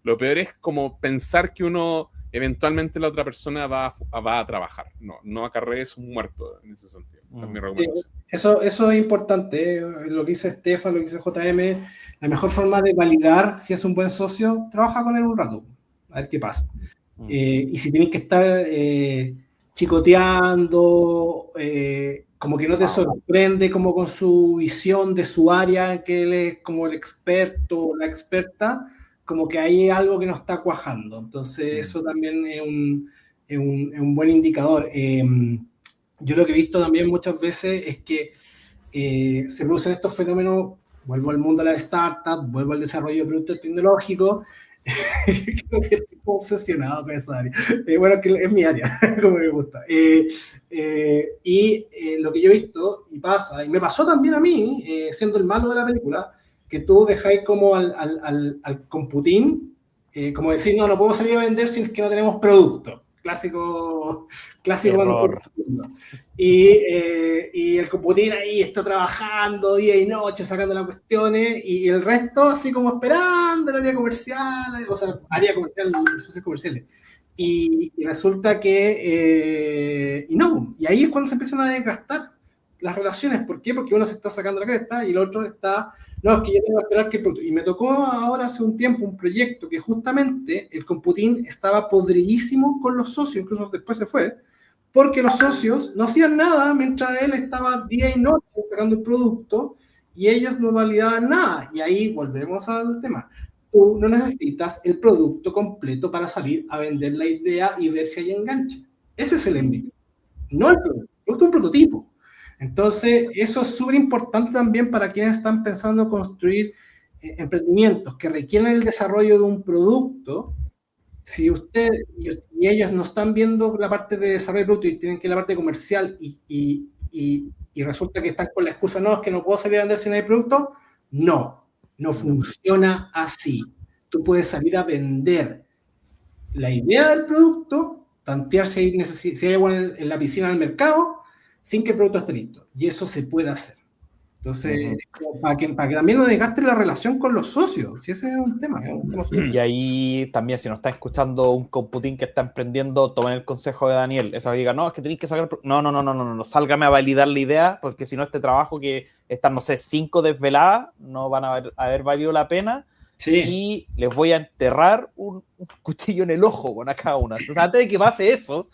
Lo peor es como pensar que uno, eventualmente la otra persona va a trabajar. No acarrees un muerto en ese sentido. Esa es mi recomendación. Eso es importante. Lo que dice Stefan, lo que dice JM, la mejor forma de validar si es un buen socio, trabaja con él un rato. A ver qué pasa. Y si tienes que estar chicoteando, como que no te sorprende como con su visión de su área, que él es como el experto o la experta, como que hay algo que no está cuajando. Entonces eso también es un buen indicador. Yo lo que he visto también muchas veces es que se producen estos fenómenos, vuelvo al mundo de la startup, vuelvo al desarrollo de productos tecnológicos. Creo que estoy obsesionado con esa área. Bueno, que es mi área, como me gusta. Lo que yo he visto, y pasa, y me pasó también a mí, siendo el malo de la película, que tú dejáis como al computín, como decir, no podemos salir a vender si es que no tenemos producto. Clásico Error. Y el computín ahí está trabajando día y noche sacando las cuestiones y el resto así como esperando el área comercial, o sea, área comercial, los socios comerciales. Y resulta que y ahí es cuando se empiezan a desgastar las relaciones. ¿Por qué? Porque uno se está sacando la cresta y el otro está, no, es que yo tengo que esperar que el producto. Y me tocó ahora hace un tiempo un proyecto que justamente el computín estaba podridísimo con los socios, incluso después se fue, porque los socios no hacían nada mientras él estaba día y noche sacando el producto y ellos no validaban nada. Y ahí volvemos al tema. Tú no necesitas el producto completo para salir a vender la idea y ver si hay enganche. Ese es el MVP. No el producto, es un prototipo. Entonces, eso es súper importante también para quienes están pensando construir emprendimientos que requieren el desarrollo de un producto. Si usted y ellos no están viendo la parte de desarrollo de producto y tienen que ir a la parte comercial y resulta que están con la excusa, no, es que no puedo salir a vender si no hay producto, no funciona así. Tú puedes salir a vender la idea del producto, tantear si hay agua en la piscina del mercado, sin que el producto esté listo. Y eso se puede hacer. Entonces, para que también no desgaste la relación con los socios, si ese es un tema. Y ahí también, si nos está escuchando un computín que está emprendiendo, tomen el consejo de Daniel. Esa que diga, no, es que tenéis que sacar... No, sálgame a validar la idea, porque si no este trabajo que están, no sé, 5 desveladas, no van a haber valido la pena. Sí. Y les voy a enterrar un cuchillo en el ojo con cada una. Entonces, antes de que pase eso,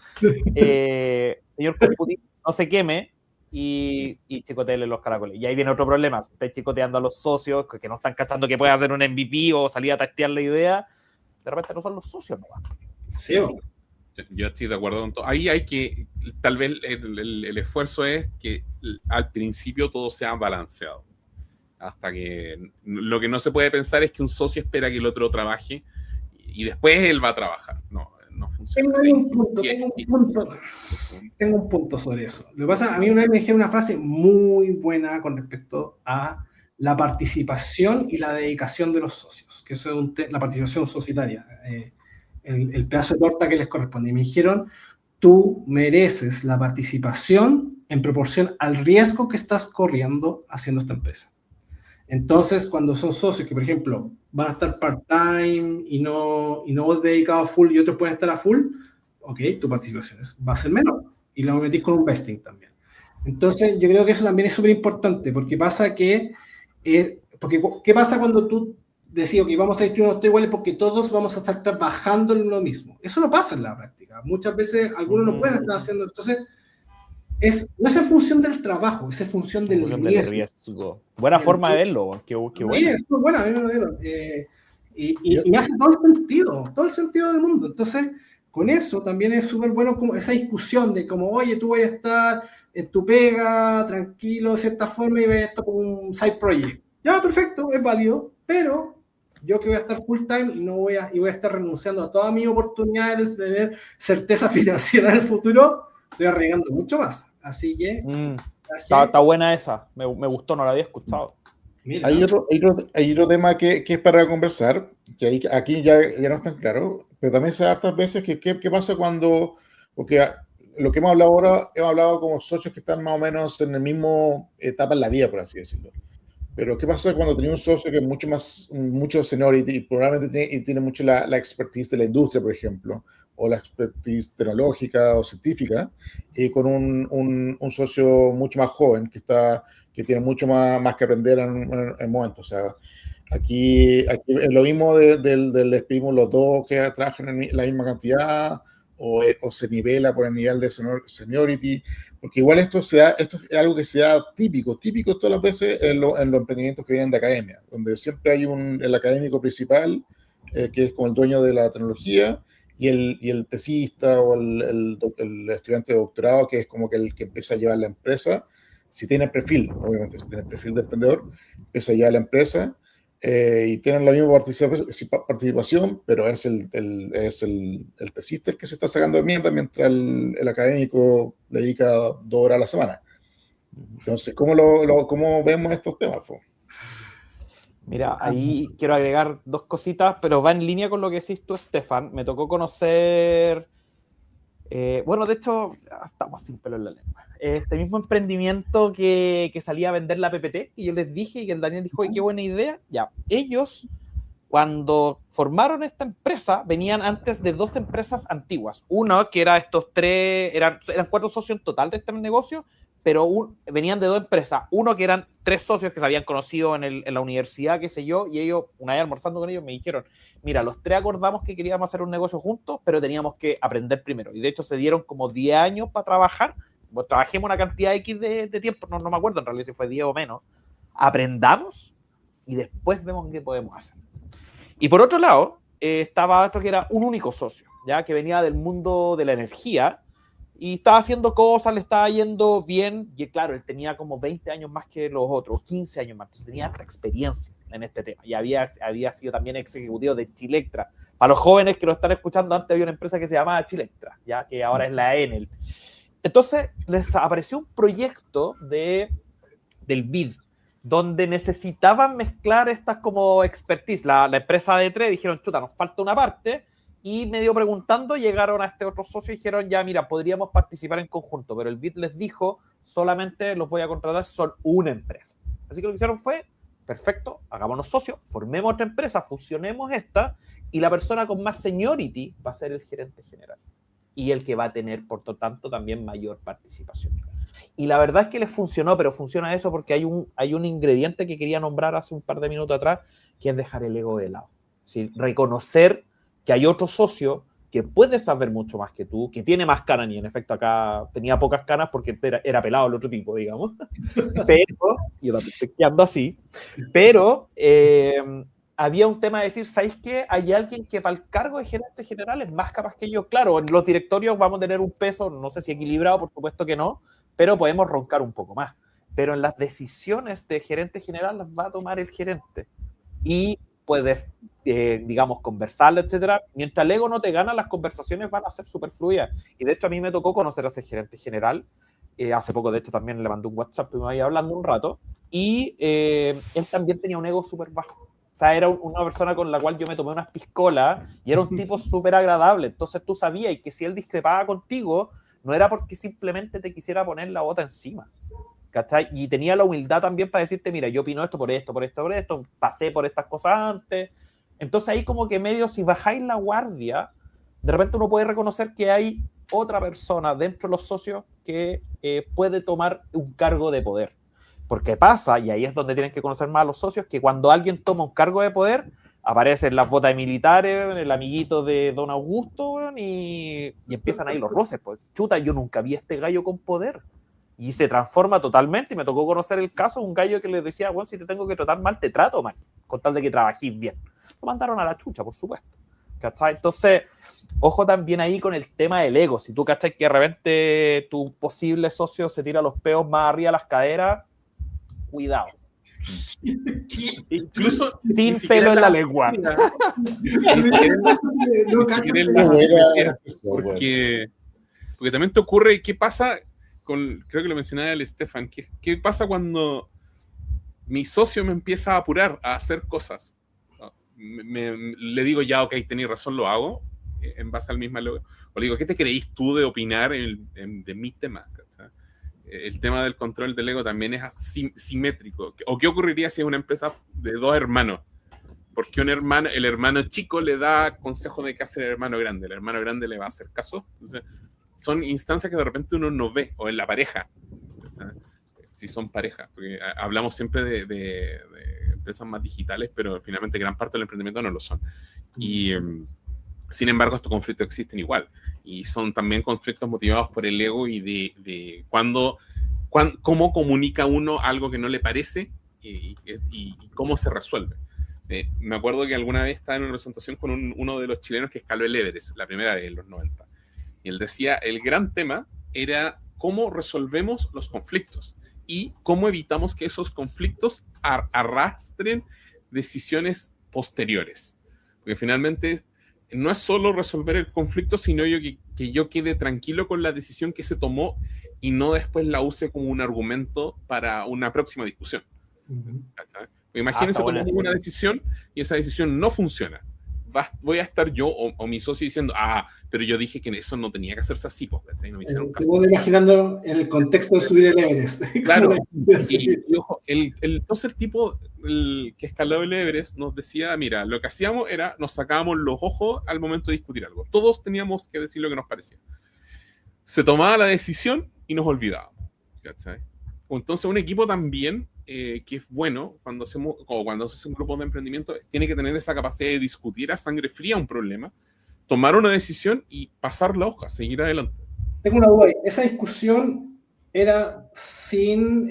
señor computín, no se queme y chicotearle los caracoles. Y ahí viene otro problema. Si estáis chicoteando a los socios que no están cachando que puede hacer un MVP o salir a testear la idea, de repente no son los socios, ¿no? Sí. Yo estoy de acuerdo con todo. Ahí hay que, tal vez el esfuerzo es que al principio todo sea balanceado. Hasta que lo que no se puede pensar es que un socio espera que el otro trabaje y después él va a trabajar. No funciona. Tengo un punto sobre eso. Lo que pasa, a mí una vez me dijeron una frase muy buena con respecto a la participación y la dedicación de los socios, que eso es la participación societaria, el pedazo de torta que les corresponde. Y me dijeron, tú mereces la participación en proporción al riesgo que estás corriendo haciendo esta empresa. Entonces, cuando son socios que, por ejemplo, van a estar part-time y no vos dedicado a full y otros pueden estar a full, ok, tu participación va a ser menor y lo metís con un vesting también. Entonces, yo creo que eso también es súper importante porque pasa que, ¿qué pasa cuando tú decís, ok, vamos a distribuir unos iguales porque todos vamos a estar trabajando en lo mismo? Eso no pasa en la práctica. Muchas veces algunos no pueden estar haciendo, entonces, no es en función del trabajo, es en función del riesgo. Buena forma de verlo, qué bueno. Es muy buena, a mí me lo dieron. Y me hace todo el sentido del mundo. Entonces, con eso también es súper bueno como esa discusión de como, oye, tú vas a estar en tu pega, tranquilo, de cierta forma, y ves esto como un side project. Ya, perfecto, es válido, pero yo que voy a estar full time y voy a estar renunciando a todas mis oportunidades de tener certeza financiera en el futuro, estoy arriesgando mucho más. Así que... Está buena esa, me gustó, no la había escuchado. Mira. Hay otro tema que es para conversar, que aquí ya no es tan claro, pero también se da hartas veces que qué pasa cuando, porque lo que hemos hablado ahora, hemos hablado como socios que están más o menos en la misma etapa en la vida, por así decirlo. Pero ¿qué pasa cuando tenés un socio que es mucho seniority y probablemente tiene mucho la expertise de la industria, por ejemplo, o la expertise tecnológica o científica, y con un socio mucho más joven que tiene mucho más que aprender en el momento? O sea, Aquí es lo mismo les pedimos los dos que trabajan en la misma cantidad o se nivela por el nivel de seniority, porque igual esto es algo que se da típico todas las veces en los emprendimientos que vienen de academia, donde siempre hay el académico principal, que es como el dueño de la tecnología, y el tesista o el estudiante de doctorado, que es como que el que empieza a llevar la empresa, si tiene perfil, obviamente, si tiene perfil de emprendedor, empieza a llevar la empresa, y tienen la misma participación, pero es el tesista el que se está sacando de mierda, mientras el académico le dedica 2 horas a la semana. Entonces, ¿cómo vemos estos temas, po? Mira, ahí quiero agregar 2 cositas, pero va en línea con lo que decís tú, Estefan. Me tocó conocer, bueno, de hecho, estamos sin pelo en la lengua. Este mismo emprendimiento que salía a vender la PPT, y yo les dije, y que el Daniel dijo, qué buena idea. Ya, ellos, cuando formaron esta empresa, venían antes de 2 empresas antiguas. Uno que era estos 3, eran 4 socios en total de este negocio, pero venían de 2 empresas. Uno que eran 3 socios que se habían conocido en la universidad, qué sé yo, y ellos, una vez almorzando con ellos, me dijeron, mira, los 3 acordamos que queríamos hacer un negocio juntos, pero teníamos que aprender primero. Y de hecho se dieron como 10 años para trabajar. Pues trabajemos una cantidad X de tiempo, no me acuerdo en realidad si fue 10 o menos. Aprendamos y después vemos qué podemos hacer. Y por otro lado, estaba otro que era un único socio, ya que venía del mundo de la energía, y estaba haciendo cosas, le estaba yendo bien, y claro, él tenía como 20 años más que los otros, 15 años más, entonces tenía harta experiencia en este tema, y había sido también ex ejecutivo de Chilectra. Para los jóvenes que lo están escuchando, antes había una empresa que se llamaba Chilectra, ya que ahora es la Enel. Entonces les apareció un proyecto del BID, donde necesitaban mezclar estas como expertise. La empresa de 3 dijeron, chuta, nos falta una parte, y medio preguntando llegaron a este otro socio y dijeron, ya mira, podríamos participar en conjunto, pero el BID les dijo, solamente los voy a contratar si son una empresa. Así que lo que hicieron fue, perfecto, hagámonos socios, formemos otra empresa, fusionemos esta, y la persona con más seniority va a ser el gerente general, y el que va a tener, por lo tanto, también mayor participación. Y la verdad es que les funcionó, pero funciona eso porque hay un ingrediente que quería nombrar hace un par de minutos atrás, que es dejar el ego de lado. Es decir, reconocer que hay otro socio que puede saber mucho más que tú, que tiene más canas, y en efecto acá tenía pocas canas porque era pelado el otro tipo, digamos. Pero, yo también estoy quedando así, pero había un tema de decir, ¿sabéis qué? Hay alguien que para el cargo de gerente general es más capaz que yo. Claro, en los directorios vamos a tener un peso, no sé si equilibrado, por supuesto que no, pero podemos roncar un poco más. Pero en las decisiones de gerente general las va a tomar el gerente. Y puedes, digamos, conversarlo, etcétera. Mientras el ego no te gana, las conversaciones van a ser súper fluidas. Y de hecho a mí me tocó conocer a ese gerente general. Hace poco, de hecho, también le mandé un WhatsApp y me iba hablando un rato. Y él también tenía un ego súper bajo. O sea, era una persona con la cual yo me tomé unas piscolas y era un tipo súper agradable. Entonces tú sabías que si él discrepaba contigo, no era porque simplemente te quisiera poner la bota encima. ¿Cachai? Y tenía la humildad también para decirte, mira, yo opino esto, pasé por estas cosas antes. Entonces ahí como que medio, si bajáis la guardia, de repente uno puede reconocer que hay otra persona dentro de los socios que puede tomar un cargo de poder. Porque pasa, y ahí es donde tienen que conocer más a los socios, que cuando alguien toma un cargo de poder, aparecen las botas de militares, el amiguito de Don Augusto, y empiezan ahí los roces. Pues, chuta, yo nunca vi a este gallo con poder. Y se transforma totalmente, y me tocó conocer el caso de un gallo que les decía, bueno, si te tengo que tratar mal, te trato mal, con tal de que trabajéis bien. Lo mandaron a la chucha, por supuesto. ¿Cachai? Entonces, ojo también ahí con el tema del ego. Si tú cachai que de repente tu posible socio se tira los peos más arriba de las caderas, cuidado. Incluso sin pelo en la lengua. Porque también te ocurre, ¿qué pasa? Creo que lo mencionaba el Estefan, ¿qué pasa cuando mi socio me empieza a apurar a hacer cosas? Le digo, ya, ok, tenés razón, lo hago, en base al mismo... O le digo, ¿qué te creís tú de opinar de mi tema? ¿Cachai? El tema del control del ego también es simétrico. ¿O qué ocurriría si es una empresa de 2 hermanos? Porque el hermano chico le da consejo de qué hacer el hermano grande le va a hacer caso. Entonces, son instancias que de repente uno no ve, o en la pareja, si son pareja, porque hablamos siempre de empresas más digitales, pero finalmente gran parte del emprendimiento no lo son. Y sin embargo, estos conflictos existen igual. Y son también conflictos motivados por el ego y de cómo comunica uno algo que no le parece y cómo se resuelve. Me acuerdo que alguna vez estaba en una presentación con uno de los chilenos que escaló el Everest, la primera vez en los 90. Y él decía, el gran tema era cómo resolvemos los conflictos y cómo evitamos que esos conflictos arrastren decisiones posteriores. Porque finalmente no es solo resolver el conflicto, sino que yo quede tranquilo con la decisión que se tomó y no después la use como un argumento para una próxima discusión. Imagínense tomando una decisión y esa decisión no funciona. Voy a estar yo o mi socio diciendo, pero yo dije que eso no tenía que hacerse así, porque no me hicieron caso. Estoy imaginando en el contexto de subir el Everest. Claro, y ojo, entonces el tipo que escaló el Everest nos decía, mira, lo que hacíamos era, nos sacábamos los ojos al momento de discutir algo. Todos teníamos que decir lo que nos parecía. Se tomaba la decisión y nos olvidábamos. ¿Cachai? Entonces un equipo también, que es bueno, cuando se hace un grupo de emprendimiento, tiene que tener esa capacidad de discutir a sangre fría un problema, tomar una decisión y pasar la hoja, seguir adelante. Tengo una duda. ¿Esa discusión era sin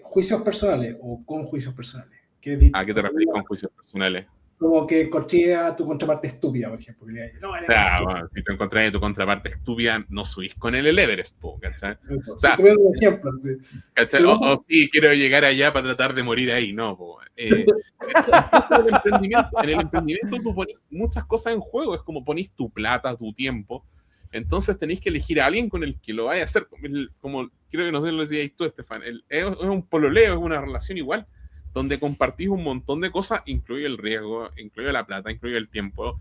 juicios personales o con juicios personales? ¿A qué te refieres con juicios personales? Como que corchea a tu contraparte estúpida, por ejemplo. Bueno, si te encontrás de tu contraparte estúpida, no subís con el Everest, ¿cachai? O sea, un ejemplo, sí. ¿Cachai? O sí, quiero llegar allá para tratar de morir ahí, no. En el emprendimiento tú pones muchas cosas en juego, es como ponís tu plata, tu tiempo, entonces tenéis que elegir a alguien con el que lo vaya a hacer, como creo que no sé, lo decías tú, Estefan, es un pololeo, es una relación igual, donde compartís un montón de cosas, incluye el riesgo, incluye la plata, incluye el tiempo,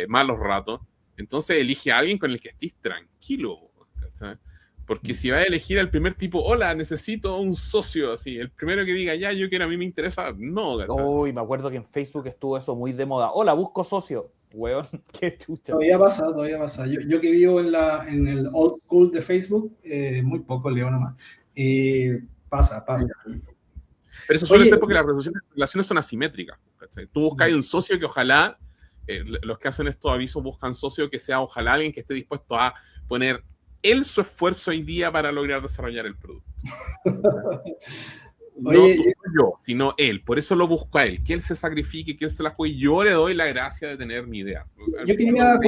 malos ratos. Entonces elige a alguien con el que estés tranquilo, ¿cachai? Porque si vas a elegir al primer tipo, hola, necesito un socio, así, el primero que diga, ya, yo quiero, a mí me interesa, no, ¿cachai? Uy, me acuerdo que en Facebook estuvo eso muy de moda. Hola, busco socio. Weón, qué chucha. Todavía pasa. Yo que vivo en el old school de Facebook, muy poco leo nomás. Pasa. Pero eso suele ser porque las relaciones son asimétricas, ¿cachai? Tú buscas un socio que ojalá, los que hacen estos avisos buscan socio que sea ojalá alguien que esté dispuesto a poner él su esfuerzo hoy día para lograr desarrollar el producto. Oye, no yo, sino él. Por eso lo busco a él, que él se sacrifique, que él se la juegue. Yo le doy la gracia de tener mi idea. Yo quería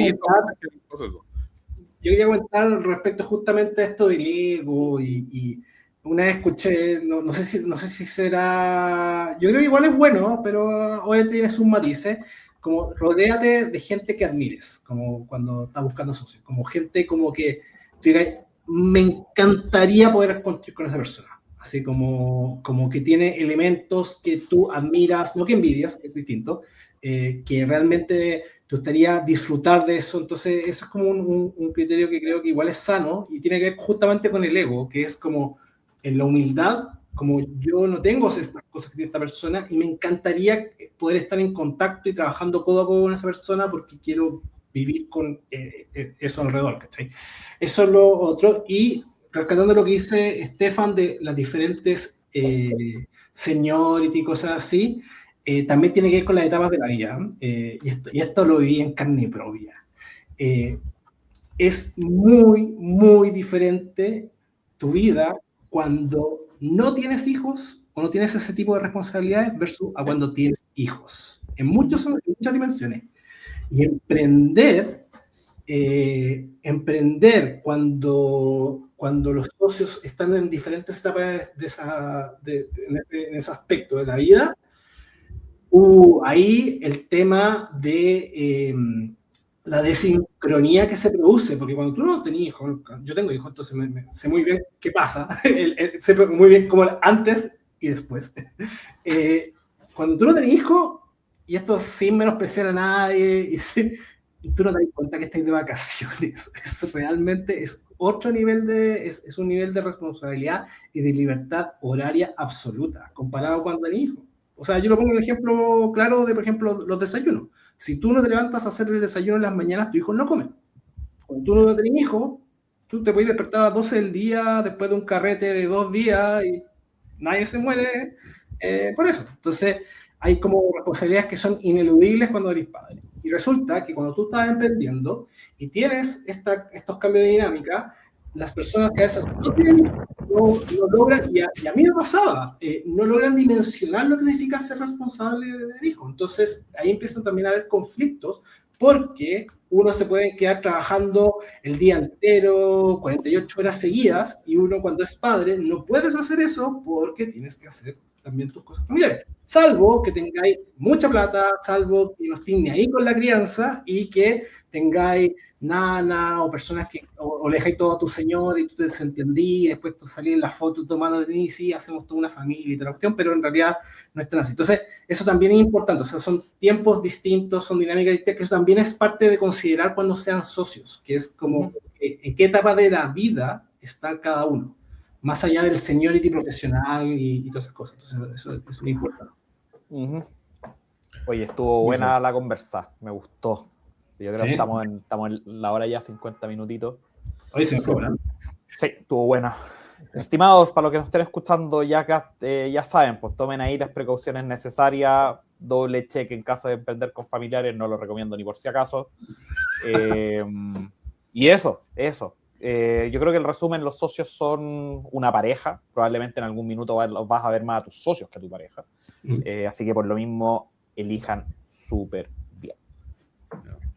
comentar respecto justamente a esto del ego y una vez escuché, no sé si será, yo creo que igual es bueno, pero obviamente tiene sus matices, como rodéate de gente que admires, como cuando estás buscando socios, como gente como que tú digas, me encantaría poder construir con esa persona, así como que tiene elementos que tú admiras, no que envidias, que es distinto, que realmente te gustaría disfrutar de eso. Entonces eso es como un criterio que creo que igual es sano y tiene que ver justamente con el ego, que es como en la humildad, como yo no tengo estas cosas que tiene esta persona y me encantaría poder estar en contacto y trabajando codo a codo con esa persona porque quiero vivir con eso alrededor, ¿cachai? Eso es lo otro. Y rescatando lo que dice Estefan de las diferentes seniority y cosas así, también tiene que ver con las etapas de la vida. Y esto lo viví en carne propia. Es muy diferente tu vida cuando no tienes hijos o no tienes ese tipo de responsabilidades versus a cuando tienes hijos. En muchas dimensiones. Y emprender cuando los socios están en diferentes etapas en ese aspecto de la vida, ahí el tema de la desincronía que se produce, porque cuando tú no tenés hijos, yo tengo hijos, entonces sé muy bien qué pasa, sé muy bien cómo antes y después. Cuando tú no tenés hijos, y esto sin menospreciar a nadie, y tú no te das cuenta que estás de vacaciones, realmente es otro nivel es un nivel de responsabilidad y de libertad horaria absoluta, comparado cuando tenés hijos. O sea, yo lo pongo en el ejemplo claro de, por ejemplo, los desayunos. Si tú no te levantas a hacer el desayuno en las mañanas, tu hijo no come. Cuando tú no tenés hijos, tú te puedes despertar a las 12 del día después de un carrete de 2 días y nadie se muere. por eso. Entonces, hay como responsabilidades que son ineludibles cuando eres padre. Y resulta que cuando tú estás emprendiendo y tienes estos cambios de dinámica, las personas que a veces no logran, y a mí me pasaba, no logran dimensionar lo que significa ser responsable del hijo. Entonces, ahí empiezan también a haber conflictos, porque uno se puede quedar trabajando el día entero, 48 horas seguidas, y uno cuando es padre no puedes hacer eso porque tienes que hacer también tus cosas familiares. Salvo que tengáis mucha plata, salvo que no estéis ni ahí con la crianza y que tengáis nana o personas que o le dejáis todo a tu señor y tú te desentendí y después tú salís en la foto tomando de ti y sí, hacemos toda una familia y toda la cuestión, pero en realidad no es tan así. Entonces, eso también es importante. O sea, son tiempos distintos, son dinámicas distintas, que eso también es parte de considerar cuando sean socios, que es como en qué etapa de la vida está cada uno, más allá del seniority profesional y todas esas cosas. Entonces, eso es muy importante. Oye, estuvo buena la conversa, me gustó. Yo creo que estamos en la hora ya, 50 minutitos. Hoy se me fue, ¿verdad? Sí, estuvo buena. Estimados, para los que nos estén escuchando, ya saben, pues tomen ahí las precauciones necesarias, doble check en caso de emprender con familiares, no lo recomiendo ni por si acaso. Y eso. Yo creo que el resumen, los socios son una pareja, probablemente en algún minuto vas a ver más a tus socios que a tu pareja. Así que por lo mismo, elijan súper bien.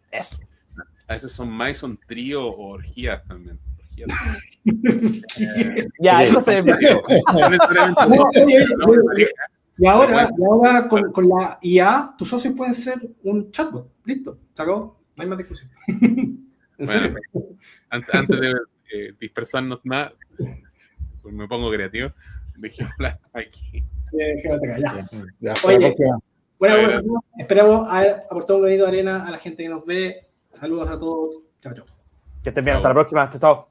Eso. A veces son trío o orgías también. Ya, eso se me Y ahora con la IA, tus socios pueden ser un chatbot. Listo, se acabó. No hay más discusión. Bueno, antes de dispersarnos más, pues me pongo creativo. Dejémosla aquí. Ya. Oye, bueno, esperamos haber aportado un granito de arena a la gente que nos ve. Saludos a todos. Chao, chao. Que estén bien, hasta la próxima. Chao.